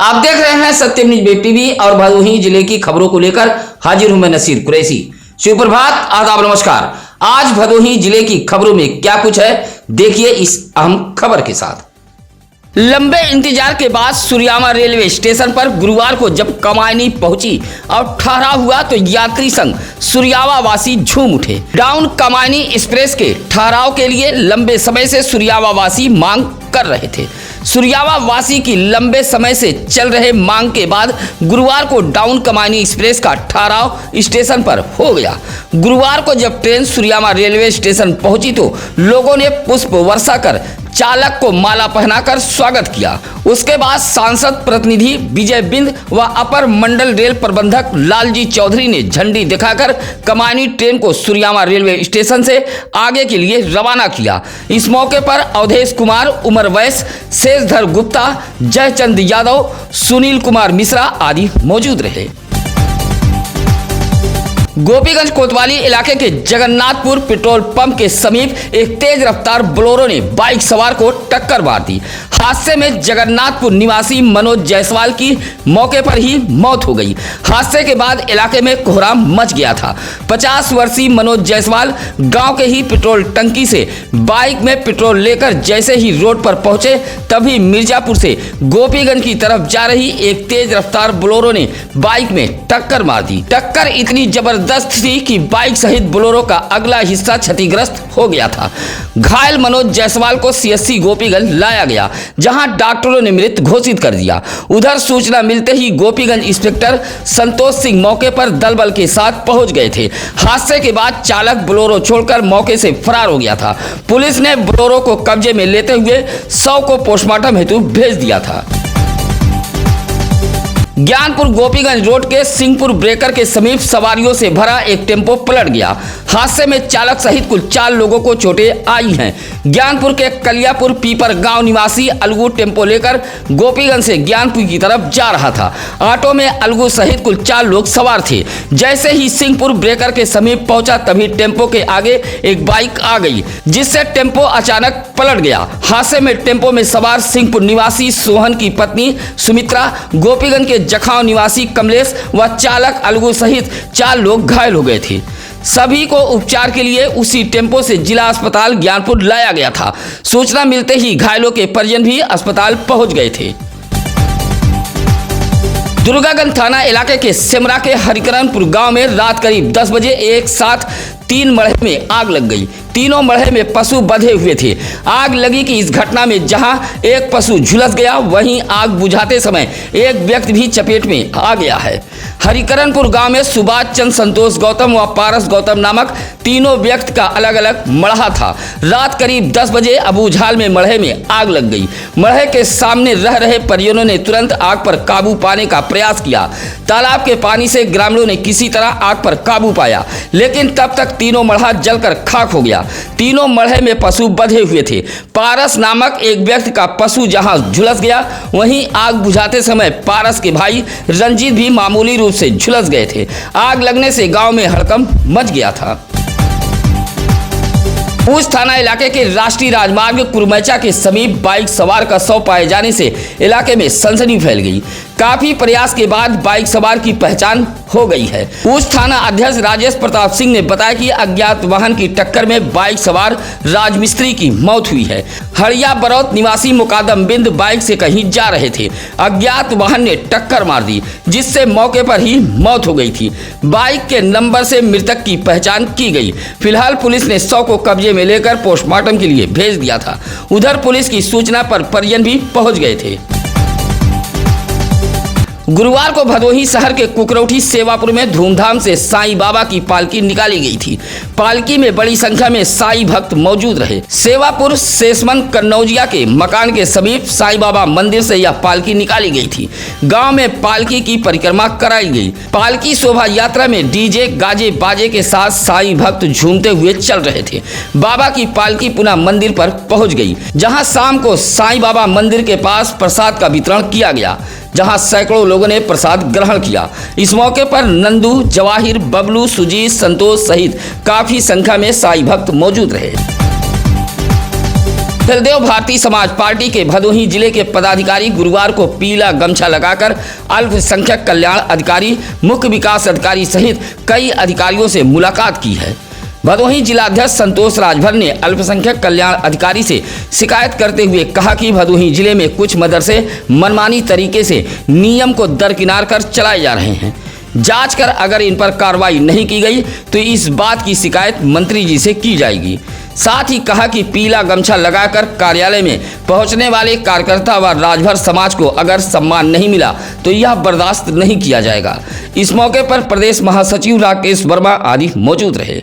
आप देख रहे हैं सत्यम न्यूज वेब टीवी और भदोही जिले की खबरों को लेकर हाजिर हूं मैं नसीर कुरैशी। सुप्रभात, आदाब, नमस्कार। आज भदोही जिले की खबरों में क्या कुछ है, देखिए इस अहम खबर के साथ। लंबे इंतजार के बाद सूर्यामा रेलवे स्टेशन पर गुरुवार को जब कमायनी पहुंची और ठहराव हुआ तो यात्री संग सूर्यावा वासी झूम उठे। डाउन कमायनी एक्सप्रेस के ठहराव के लिए लंबे समय से सूर्यावा वासी मांग कर रहे थे। सूर्यावा वासी की लंबे समय से चल रहे मांग के बाद गुरुवार को डाउन कमायनी एक्सप्रेस का ठहराव स्टेशन पर हो गया। गुरुवार को जब ट्रेन सूर्यामा रेलवे स्टेशन पहुंची तो लोगों ने पुष्प वर्षा कर चालक को माला पहनाकर स्वागत किया। उसके बाद सांसद प्रतिनिधि विजय बिंद व अपर मंडल रेल प्रबंधक लालजी चौधरी ने झंडी दिखाकर कमायनी ट्रेन को सूर्यामा रेलवे स्टेशन से आगे के लिए रवाना किया। इस मौके पर अवधेश कुमार, उमर वैस, शेषधर गुप्ता, जयचंद यादव, सुनील कुमार मिश्रा आदि मौजूद रहे। गोपीगंज कोतवाली इलाके के जगन्नाथपुर पेट्रोल पंप के समीप एक तेज रफ्तार बोलेरो ने बाइक सवार को टक्कर मार दी। हादसे में जगन्नाथपुर निवासी मनोज जायसवाल की मौके पर ही मौत हो गई। हादसे के बाद इलाके में कोहराम मच गया था। 50 वर्षीय मनोज जायसवाल गांव के ही पेट्रोल टंकी से बाइक में पेट्रोल लेकर जैसे ही रोड पर पहुंचे तभी मिर्जापुर से गोपीगंज की तरफ जा रही एक तेज रफ्तार बोलेरो ने बाइक में टक्कर मार दी। टक्कर इतनी जबरदस्त थी कि बाइक सहित बोलेरो का अगला हिस्सा क्षतिग्रस्त हो गया था। घायल मनोज जायसवाल को सीएससी गोपीगंज लाया गया, जहां डॉक्टरों ने मृत घोषित कर दिया। उधर सूचना मिलते ही गोपीगंज इंस्पेक्टर संतोष सिंह मौके पर दलबल के साथ पहुंच गए थे। हादसे के बाद चालक बोलेरो छोड़कर मौके से फरार हो गया था। पुलिस ने बोलेरो को कब्जे में लेते हुए शव को पोस्टमार्टम हेतु भेज दिया था। ज्ञानपुर गोपीगंज रोड के सिंहपुर ब्रेकर के समीप सवारियों से भरा एक टेम्पो पलट गया। हादसे में चालक सहित कुल 4 लोगों को चोटें आई हैं। ज्ञानपुर के कलियापुर पीपर गांव निवासी अलगू टेम्पो लेकर गोपीगंज से ज्ञानपुर की तरफ जा रहा था। ऑटो में अलगू सहित कुल 4 लोग सवार थे। जैसे ही सिंहपुर ब्रेकर के समीप पहुंचा तभी टेम्पो के आगे एक बाइक आ गई, जिससे टेम्पो अचानक पलट गया। हादसे में टेम्पो में सवार सिंहपुर निवासी सोहन की पत्नी सुमित्रा, गोपीगंज के जखांव निवासी कमलेश व चालक अलगू सहित 4 लोग घायल हो गए थे। सभी को उपचार के लिए उसी टेम्पो से जिला अस्पताल ज्ञानपुर लाया गया था। सूचना मिलते ही घायलों के परिजन भी अस्पताल पहुंच गए थे। दुर्गागंज थाना इलाके के सेमरा के हरिकरणपुर गांव में रात करीब 10 बजे एक साथ 3 मड़हे में आग लग गई। तीनों मड़हे में पशु बंधे हुए थे। आग लगी कि इस घटना में जहां एक पशु झुलस गया, वहीं आग बुझाते समय एक व्यक्ति भी चपेट में आ गया है। हरिकरणपुर गांव में सुभाष चंद्र, संतोष गौतम व पारस गौतम नामक तीनों व्यक्ति का अलग अलग मड़हा था। रात करीब 10 बजे अबूझाल में मड़हे में आग लग गई। मड़हे के सामने रह रहे परिजनों ने तुरंत आग पर काबू पाने का प्रयास किया। तालाब के पानी से ग्रामीणों ने किसी तरह आग पर काबू पाया, लेकिन तब तक तीनों मड़हा जलकर खाक हो गया। तीनों मड़हे में पशु बंधे हुए थे। पारस नामक एक व्यक्ति का पशु जहां झुलस गया, वहीं आग बुझाते समय पारस के भाई रंजीत भी मामूली रूप से झुलस गए थे। आग लगने से गांव में हड़कंप मच गया था। पूछ थाना इलाके के राष्ट्रीय राजमार्ग कुरमैचा के समीप बाइक सवार का शव पाए जाने से इलाके में सनसनी फैल गई। काफी प्रयास के बाद बाइक सवार की पहचान हो गई है। पूछ थाना अध्यक्ष राजेश प्रताप सिंह ने बताया कि अज्ञात वाहन की टक्कर में बाइक सवार राजमिस्त्री की मौत हुई है। हड़िया बरौत निवासी मुकादम बिंद बाइक से कहीं जा रहे थे। अज्ञात वाहन ने टक्कर मार दी, जिससे मौके पर ही मौत हो गई थी। बाइक के नंबर से मृतक की पहचान की गई। फिलहाल पुलिस ने शव को कब्जे में लेकर पोस्टमार्टम के लिए भेज दिया था। उधर पुलिस की सूचना पर परिजन भी पहुंच गए थे। गुरुवार को भदोही शहर के कुकरौठी सेवापुर में धूमधाम से साईं बाबा की पालकी निकाली गई थी। पालकी में बड़ी संख्या में साईं भक्त मौजूद रहे। सेवापुर शेषमन कन्नौजिया के मकान के समीप साईं बाबा मंदिर से यह पालकी निकाली गई थी। गांव में पालकी की परिक्रमा कराई गई। पालकी शोभा यात्रा में डीजे गाजे बाजे के साथ साईं भक्त झूमते हुए चल रहे थे। बाबा की पालकी पुनः मंदिर पर पहुंच गई, जहां शाम को साईं बाबा मंदिर के पास प्रसाद का वितरण किया गया, जहां सैकड़ों लोगों ने प्रसाद ग्रहण किया। इस मौके पर नंदू, जवाहिर, बबलू, सुजीत, संतोष सहित काफी संख्या में साईं भक्त मौजूद रहे। जलदेव भारतीय समाज पार्टी के भदोही जिले के पदाधिकारी गुरुवार को पीला गमछा लगाकर अल्पसंख्यक कल्याण अधिकारी, मुख्य विकास अधिकारी सहित कई अधिकारियों से मुलाकात की है। भदोही जिलाध्यक्ष संतोष राजभर ने अल्पसंख्यक कल्याण अधिकारी से शिकायत करते हुए कहा कि भदोही जिले में कुछ मदरसे मनमानी तरीके से नियम को दरकिनार कर चलाए जा रहे हैं। जांच कर अगर इन पर कार्रवाई नहीं की गई तो इस बात की शिकायत मंत्री जी से की जाएगी। साथ ही कहा कि पीला गमछा लगाकर कार्यालय में पहुंचने वाले कार्यकर्ता व राजभर समाज को अगर सम्मान नहीं मिला तो यह बर्दाश्त नहीं किया जाएगा। इस मौके पर प्रदेश महासचिव राकेश वर्मा आदि मौजूद रहे।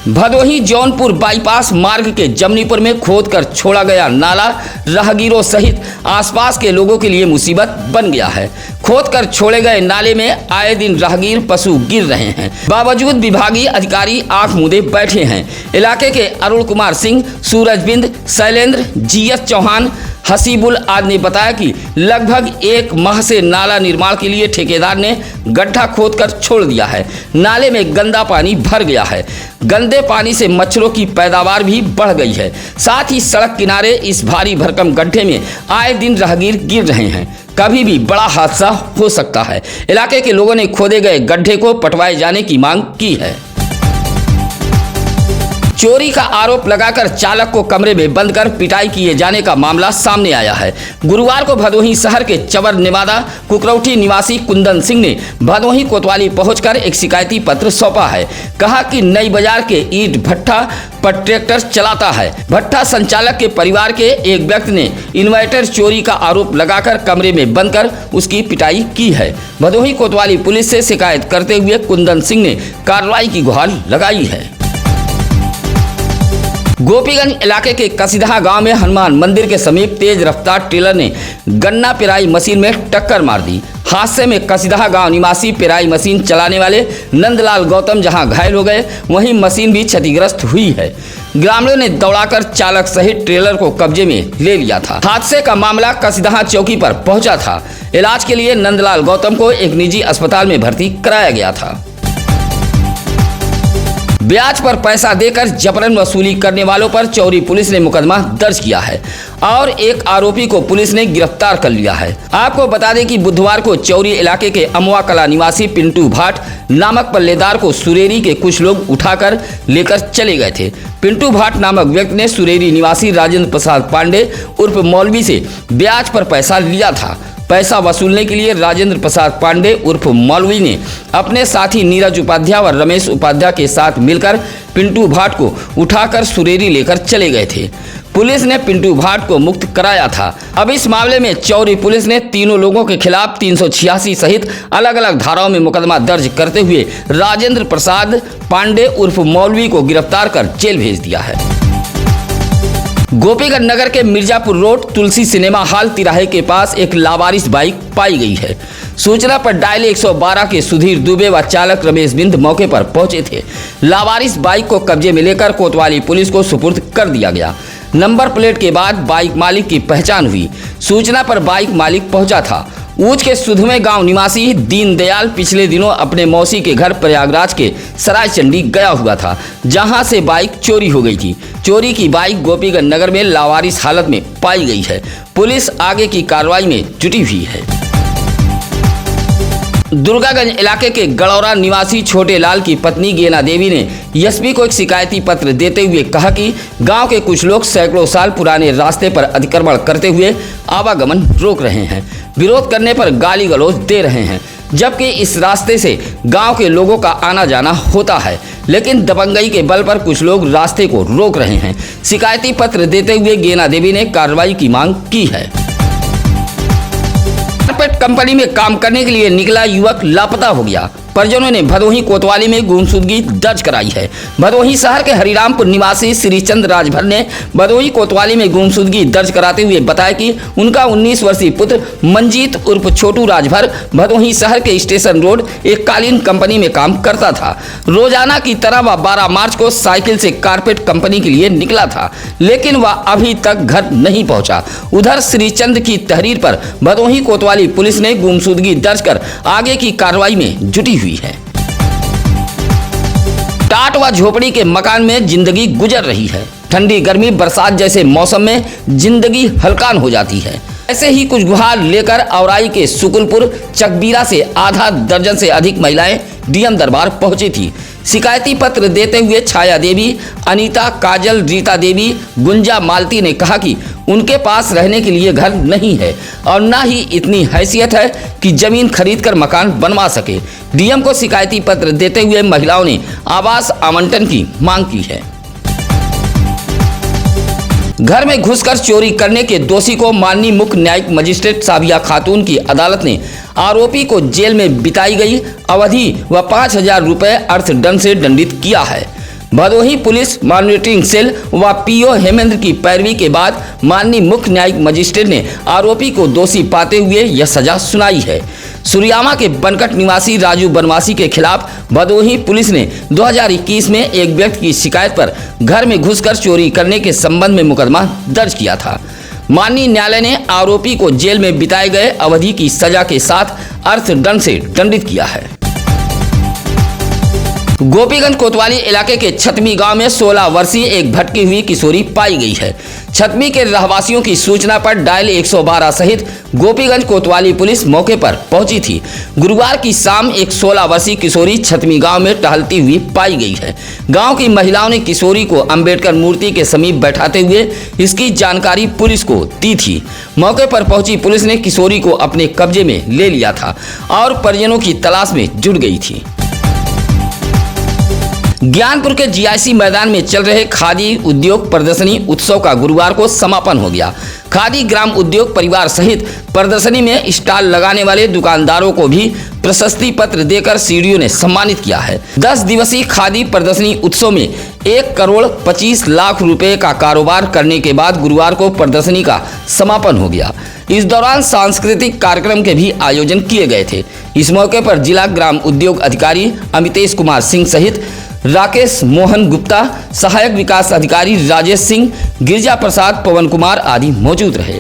भदोही जौनपुर बाईपास मार्ग के जमनीपुर में खोदकर छोड़ा गया नाला राहगीरों सहित आसपास के लोगों के लिए मुसीबत बन गया है। खोदकर छोड़े गए नाले में आए दिन राहगीर पशु गिर रहे हैं, बावजूद विभागीय अधिकारी आंख मूंदे बैठे हैं। इलाके के अरुण कुमार सिंह, सूरजबिंद, शैलेंद्र, जीएस चौहान, हसीबुल आदि ने बताया कि लगभग एक माह से नाला निर्माण के लिए ठेकेदार ने गड्ढा खोदकर छोड़ दिया है। नाले में गंदा पानी भर गया है। गंदे पानी से मच्छरों की पैदावार भी बढ़ गई है। साथ ही सड़क किनारे इस भारी भरकम गड्ढे में आए दिन राहगीर गिर रहे हैं। कभी भी बड़ा हादसा हो सकता है। इलाके के लोगों ने खोदे गए गड्ढे को पटवाए जाने की मांग की है। चोरी का आरोप लगाकर चालक को कमरे में बंद कर पिटाई किए जाने का मामला सामने आया है। गुरुवार को भदोही शहर के चवर नेवादा कुकरौठी निवासी कुंदन सिंह ने भदोही कोतवाली पहुंचकर एक शिकायती पत्र सौंपा है। कहा कि नई बाजार के ईंट भट्ठा पर ट्रैक्टर चलाता है। भट्ठा संचालक के परिवार के एक व्यक्ति ने इन्वर्टर चोरी का आरोप लगाकर कमरे में बंद कर उसकी पिटाई की है। भदोही कोतवाली पुलिस से शिकायत करते हुए कुंदन सिंह ने कार्रवाई की गुहार लगाई है। गोपीगंज इलाके के कसीदहा गांव में हनुमान मंदिर के समीप तेज रफ्तार ट्रेलर ने गन्ना पेराई मशीन में टक्कर मार दी। हादसे में कसीदहा गांव निवासी पेराई मशीन चलाने वाले नंदलाल गौतम जहां घायल हो गए, वहीं मशीन भी क्षतिग्रस्त हुई है। ग्रामीणों ने दौड़ाकर चालक सहित ट्रेलर को कब्जे में ले लिया था। हादसे का मामला कसीदहा चौकी पर पहुंचा था। इलाज के लिए नंदलाल गौतम को एक निजी अस्पताल में भर्ती कराया गया था। ब्याज पर पैसा देकर जबरन वसूली करने वालों पर चौरी पुलिस ने मुकदमा दर्ज किया है और एक आरोपी को पुलिस ने गिरफ्तार कर लिया है। आपको बता दें कि बुधवार को चौरी इलाके के अमवा कला निवासी पिंटू भाट नामक पल्लेदार को सुरेरी के कुछ लोग उठाकर लेकर चले गए थे। पिंटू भाट नामक व्यक्ति ने सुरेरी निवासी राजेंद्र प्रसाद पांडे उर्फ मौलवी से ब्याज पर पैसा लिया था। पैसा वसूलने के लिए राजेंद्र प्रसाद पांडे उर्फ मौलवी ने अपने साथी नीरज उपाध्याय और रमेश उपाध्याय के साथ मिलकर पिंटू भाट को उठाकर सुरेरी लेकर चले गए थे। पुलिस ने पिंटू भाट को मुक्त कराया था। अब इस मामले में चौरी पुलिस ने तीनों लोगों के खिलाफ 386 सहित अलग अलग धाराओं में मुकदमा दर्ज करते हुए राजेंद्र प्रसाद पांडे उर्फ मौलवी को गिरफ्तार कर जेल भेज दिया है। गोपीगंज नगर के मिर्जापुर रोड तुलसी सिनेमा हॉल तिराहे के पास एक लावारिस बाइक पाई गई है। सूचना पर डायल 112 के सुधीर दुबे व चालक रमेश बिंद मौके पर पहुंचे थे। लावारिस बाइक को कब्जे में लेकर कोतवाली पुलिस को सुपुर्द कर दिया गया। नंबर प्लेट के बाद बाइक मालिक की पहचान हुई। सूचना पर बाइक मालिक पहुंचा था। ऊंच के सुधमे गांव निवासी दीनदयाल पिछले दिनों अपने मौसी के घर प्रयागराज के सरायचंडी गया हुआ था, जहां से बाइक चोरी हो गई थी। चोरी की बाइक गोपीगंज नगर में लावारिस हालत में पाई गई है। पुलिस आगे की कार्रवाई में जुटी हुई है। दुर्गागंज इलाके के गड़ौरा निवासी छोटे लाल की पत्नी गेना देवी ने एसपी को एक शिकायती पत्र देते हुए कहा कि गांव के कुछ लोग सैकड़ों साल पुराने रास्ते पर अतिक्रमण करते हुए आवागमन रोक रहे हैं। विरोध करने पर गाली गलौज दे रहे हैं, जबकि इस रास्ते से गांव के लोगों का आना जाना होता है, लेकिन दबंगई के बल पर कुछ लोग रास्ते को रोक रहे हैं। शिकायती पत्र देते हुए गेना देवी ने कार्रवाई की मांग की है। कारपेट कंपनी में काम करने के लिए निकला युवक लापता हो गया। परिजनों ने भदोही कोतवाली में गुमशुदगी दर्ज कराई है। भदोही शहर के हरिरामपुर निवासी श्रीचंद राजभर ने भदोही कोतवाली में गुमशुदगी दर्ज कराते हुए बताया कि उनका 19 वर्षीय पुत्र मंजीत उर्फ छोटू राजभर भदोही शहर के स्टेशन रोड एक कालीन कंपनी में काम करता था। रोजाना की तरह वह 12 मार्च को साइकिल से कारपेट कंपनी के लिए निकला था, लेकिन वह अभी तक घर नहीं पहुंचा। उधर श्रीचंद की तहरीर पर भदोही कोतवाली पुलिस ने गुमशुदगी दर्ज कर आगे की कार्रवाई में जुटी हुई है। टाट व झोपड़ी के मकान में जिंदगी गुजर रही है। ठंडी गर्मी बरसात जैसे मौसम में जिंदगी हलकान हो जाती है। ऐसे ही कुछ गुहार लेकर औराई के सुकुलपुर चकबीरा से आधा दर्जन से अधिक महिलाएं डीएम दरबार पहुंची थी। शिकायती पत्र देते हुए छाया देवी, अनीता, काजल, रीता देवी, गुंजा, मालती ने कहा कि उनके पास रहने के लिए घर नहीं है और न ही इतनी हैसियत है कि जमीन खरीदकर मकान बनवा सके। डीएम को शिकायती पत्र देते हुए महिलाओं ने आवास आवंटन की मांग की है। घर में घुसकर चोरी करने के दोषी को माननीय मुख्य न्यायिक मजिस्ट्रेट साबिया खातून की अदालत ने आरोपी को जेल में बिताई गई अवधि व 5,000 रुपये अर्थदंड से दंडित किया है। भदोही पुलिस मॉनिटरिंग सेल व पीओ हेमेंद्र की पैरवी के बाद माननीय मुख्य न्यायिक मजिस्ट्रेट ने आरोपी को दोषी पाते हुए यह सजा सुनाई है। सुरियामा के बनकट निवासी राजू बनवासी के खिलाफ भदोही पुलिस ने 2021 में एक व्यक्ति की शिकायत पर घर में घुसकर चोरी करने के संबंध में मुकदमा दर्ज किया था। माननीय न्यायालय ने आरोपी को जेल में बिताए गए अवधि की सजा के साथ अर्थदंड से दंडित किया है। गोपीगंज कोतवाली इलाके के छतमी गांव में 16 वर्षीय एक भटकी हुई किशोरी पाई गई है। छतमी के रहवासियों की सूचना पर डायल 112 सहित गोपीगंज कोतवाली पुलिस मौके पर पहुंची थी। गुरुवार की शाम एक 16 वर्षीय किशोरी छतमी गांव में टहलती हुई पाई गई है। गांव की महिलाओं ने किशोरी को अंबेडकर मूर्ति के समीप बैठाते हुए इसकी जानकारी पुलिस को दी थी। मौके पर पहुंची पुलिस ने किशोरी को अपने कब्जे में ले लिया था और परिजनों की तलाश में जुट गई थी। ज्ञानपुर के जीआईसी मैदान में चल रहे खादी उद्योग प्रदर्शनी उत्सव का गुरुवार को समापन हो गया। खादी ग्राम उद्योग परिवार सहित प्रदर्शनी में स्टॉल लगाने वाले दुकानदारों को भी प्रशस्ति पत्र देकर सीडीओ ने सम्मानित किया है। 10 दिवसीय खादी प्रदर्शनी उत्सव में 1 करोड़ 25 लाख रुपए का कारोबार करने के बाद गुरुवार को प्रदर्शनी का समापन हो गया। इस दौरान सांस्कृतिक कार्यक्रम के भी आयोजन किए गए थे। इस मौके पर जिला ग्राम उद्योग अधिकारी अमितेश कुमार सिंह सहित राकेश मोहन गुप्ता, सहायक विकास अधिकारी राजेश सिंह, गिरिजा प्रसाद, पवन कुमार आदि मौजूद रहे।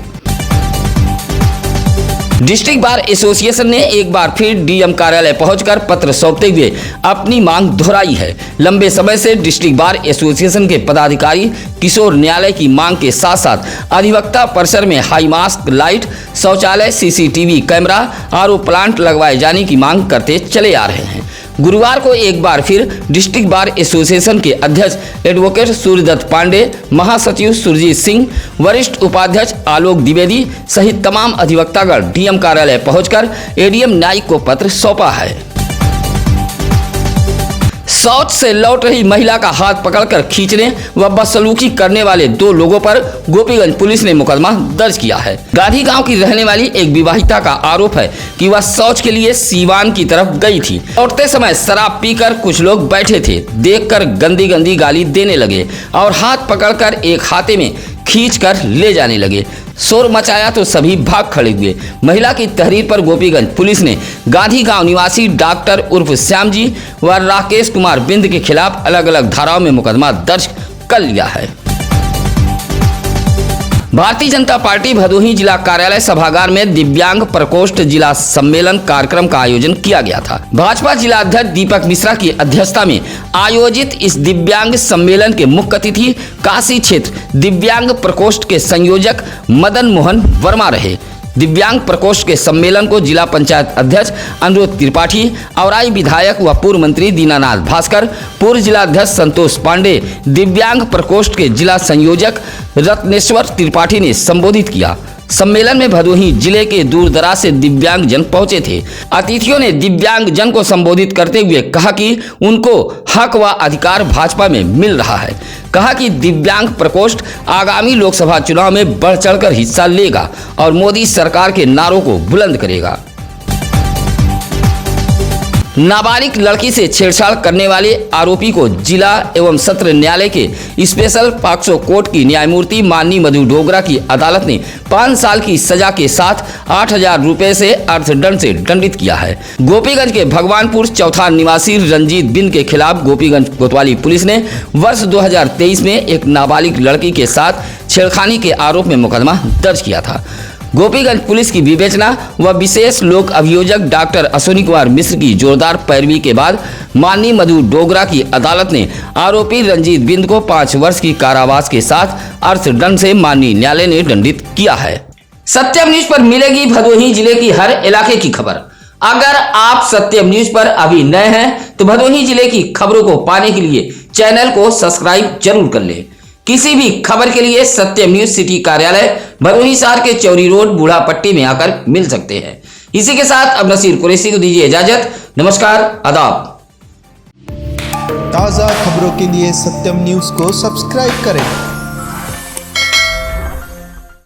डिस्ट्रिक्ट बार एसोसिएशन ने एक बार फिर डीएम कार्यालय पहुंचकर पत्र सौंपते हुए अपनी मांग दोहराई है। लंबे समय से डिस्ट्रिक्ट बार एसोसिएशन के पदाधिकारी किशोर न्यायालय की मांग के साथ साथ अधिवक्ता परिसर में हाई मास्क, लाइट, शौचालय, सीसीटीवी कैमरा, आरओ प्लांट लगवाए जाने की मांग करते चले आ रहे हैं। गुरुवार को एक बार फिर डिस्ट्रिक्ट बार एसोसिएशन के अध्यक्ष एडवोकेट सूर्यदत्त पांडे, महासचिव सुरजीत सिंह, वरिष्ठ उपाध्यक्ष आलोक द्विवेदी सहित तमाम अधिवक्तागण डीएम कार्यालय पहुंचकर एडीएम न्यायिक को पत्र सौंपा है। शौच से लौट रही महिला का हाथ पकड़कर खींचने व बदसलूकी करने वाले 2 लोगों पर गोपीगंज पुलिस ने मुकदमा दर्ज किया है। गाधी गांव की रहने वाली एक विवाहिता का आरोप है कि वह शौच के लिए सीवान की तरफ गई थी। लौटते समय शराब पीकर कुछ लोग बैठे थे, देखकर गंदी गंदी गाली देने लगे और हाथ पकड़कर एक हाथे में खींचकर ले जाने लगे। शोर मचाया तो सभी भाग खड़े हुए। महिला की तहरीर पर गोपीगंज पुलिस ने गांधी गांव निवासी डॉक्टर उर्फ श्याम जी व राकेश कुमार बिंद के खिलाफ अलग अलग धाराओं में मुकदमा दर्ज कर लिया है। भारतीय जनता पार्टी भदोही जिला कार्यालय सभागार में दिव्यांग प्रकोष्ठ जिला सम्मेलन कार्यक्रम का आयोजन किया गया था। भाजपा जिला अध्यक्ष दीपक मिश्रा की अध्यक्षता में आयोजित इस दिव्यांग सम्मेलन के मुख्य अतिथि काशी क्षेत्र दिव्यांग प्रकोष्ठ के संयोजक मदन मोहन वर्मा रहे। दिव्यांग प्रकोष्ठ के सम्मेलन को जिला पंचायत अध्यक्ष अनुरोध त्रिपाठी, औराई विधायक व पूर्व मंत्री दीनानाथ भास्कर, पूर्व जिला अध्यक्ष संतोष पांडे, दिव्यांग प्रकोष्ठ के जिला संयोजक रत्नेश्वर त्रिपाठी ने संबोधित किया। सम्मेलन में भदोही जिले के दूर दराज से दिव्यांग जन पहुंचे थे। अतिथियों ने दिव्यांग जन को संबोधित करते हुए कहा कि उनको हक व अधिकार भाजपा में मिल रहा है। कहा कि दिव्यांग प्रकोष्ठ आगामी लोकसभा चुनाव में बढ़ चढ़कर हिस्सा लेगा और मोदी सरकार के नारों को बुलंद करेगा। नाबालिग लड़की से छेड़छाड़ करने वाले आरोपी को जिला एवं सत्र न्यायालय के स्पेशल पॉक्सो कोर्ट की न्यायमूर्ति माननीय मधु डोगरा की अदालत ने 5 साल की सजा के साथ 8,000 रुपए से अर्थदंड से दंडित किया है। गोपीगंज के भगवानपुर चौथा निवासी रंजीत बिंद के खिलाफ गोपीगंज कोतवाली पुलिस ने वर्ष 2023 में एक नाबालिग लड़की के साथ छेड़खानी के आरोप में मुकदमा दर्ज किया था। गोपीगंज पुलिस की विवेचना व विशेष लोक अभियोजक डॉक्टर अश्विनी कुमार मिश्र की जोरदार पैरवी के बाद माननीय मधु डोगरा की अदालत ने आरोपी रंजीत बिंद को 5 वर्ष की कारावास के साथ अर्थदंड से माननीय न्यायालय ने दंडित किया है। सत्यम न्यूज पर मिलेगी भदोही जिले की हर इलाके की खबर। अगर आप सत्यम न्यूज पर अभी नए हैं तो भदोही जिले की खबरों को पाने के लिए चैनल को सब्सक्राइब जरूर कर लें। किसी भी खबर के लिए सत्यम न्यूज सिटी कार्यालय भदोही शहर के चौरी रोड बूढ़ा पट्टी में आकर मिल सकते हैं। इसी के साथ अब नसीर कुरैशी को दीजिए इजाजत। नमस्कार, आदाब। ताज़ा खबरों के लिए सत्यम न्यूज़ को सब्सक्राइब करें।